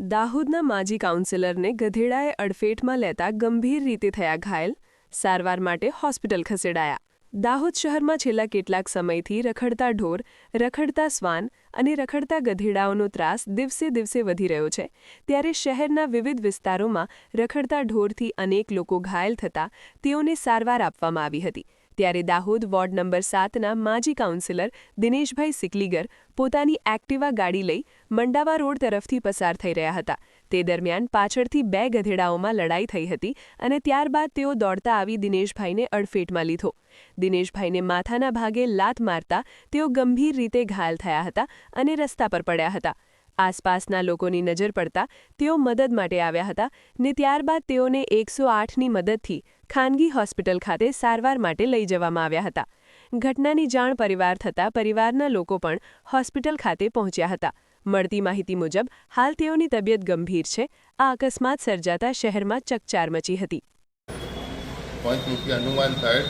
દાહોદના માજી કાઉન્સિલરને ગધેડાએ અડફેટમાં લેતા ગંભીર રીતે થયા ઘાયલ, સારવાર માટે હોસ્પિટલ ખસેડાયા. દાહોદ શહેરમાં છેલ્લા કેટલાક સમયથી રખડતા ઢોર, રખડતા શ્વાન અને રખડતા ગધેડાઓનો ત્રાસ દિવસે દિવસે વધી રહ્યો છે. ત્યારે શહેરના વિવિધ વિસ્તારોમાં રખડતા ઢોરથી અનેક લોકો ઘાયલ થતા તેઓને સારવાર આપવામાં આવી હતી. ત્યારે દાહોદ વોર્ડ નંબર 7ના માજી કાઉન્સિલર દિનેશભાઈ સિકલીગર પોતાની એક્ટિવા ગાડી લઈ મંડાવા રોડ તરફથી પસાર થઈ રહ્યા હતા. તે દરમિયાન પાછળથી 2 ગધેડાઓમાં લડાઈ થઈ હતી અને ત્યારબાદ તેઓ દોડતા આવી દિનેશભાઈને અડફેટમાં લીધો. દિનેશભાઈને માથાના ભાગે લાત મારતા તેઓ ગંભીર રીતે ઘાયલ થયા હતા અને રસ્તા પર પડ્યા હતા. આસપાસના લોકોની નજર પડતા તેઓ મદદ માટે આવ્યા હતા ને ત્યારબાદ તેઓને 108ની મદદથી ખાનગી હોસ્પિટલ ખાતે સારવાર માટે લઈ જવામાં આવ્યા હતા. ઘટનાની જાણ પરિવાર થતાં પરિવારના લોકો પણ હોસ્પિટલ ખાતે પહોંચ્યા હતા. મળતી માહિતી મુજબ હાલ તેઓની તબિયત ગંભીર છે. આ અકસ્માત સર્જાતા શહેરમાં ચકચાર મચી હતી. હનુમાન સાહેબ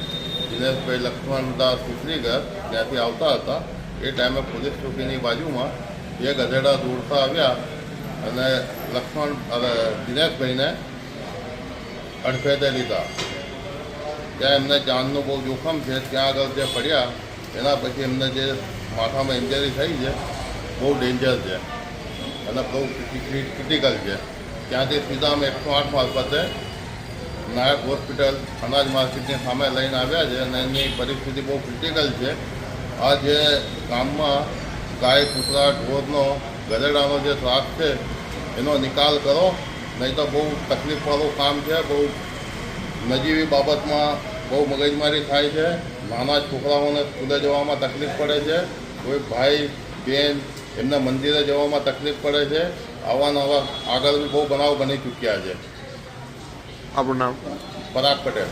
દિનેશભાઈ લક્ષ્મણદાસ સિકલીગર ત્યાંથી આવતા હતા. એ ટાઈમે પોલીસ ચોકીની બાજુમાં 2 ગધેડા દોડતા આવ્યા અને દિનેશભાઈને અડફેટે લીધા. ત્યાં એમને જાનનું બહુ જોખમ છે. ત્યાં આગળ જે પડ્યા એના પછી એમને જે માથામાં ઇન્જરી થઈ છે બહુ ડેન્જર છે અને બહુ ક્રિટિકલ છે. ત્યાંથી સીધા અમે 108 મારફતે નાયક હોસ્પિટલ અનાજ માર્કેટની સામે લઈને આવ્યા છે અને એની પરિસ્થિતિ બહુ ક્રિટિકલ છે. આ જે ગામમાં ગાય, કૂતરા, ઢોરનો, ગધેડાનો જે ત્રાસ છે એનો નિકાલ કરો, નહીં તો બહુ તકલીફવાળું કામ છે. બહુ નજીવી બાબતમાં બહુ મગજમારી થાય છે. નાના છોકરાઓને સ્કૂલે જવામાં તકલીફ પડે છે. કોઈ ભાઈ બહેન એમને મંદિરે જવામાં તકલીફ પડે છે. આવા આગળ બી બહુ બનાવ બની ચૂક્યા છે. આપણું નામ? પરાગ પટેલ.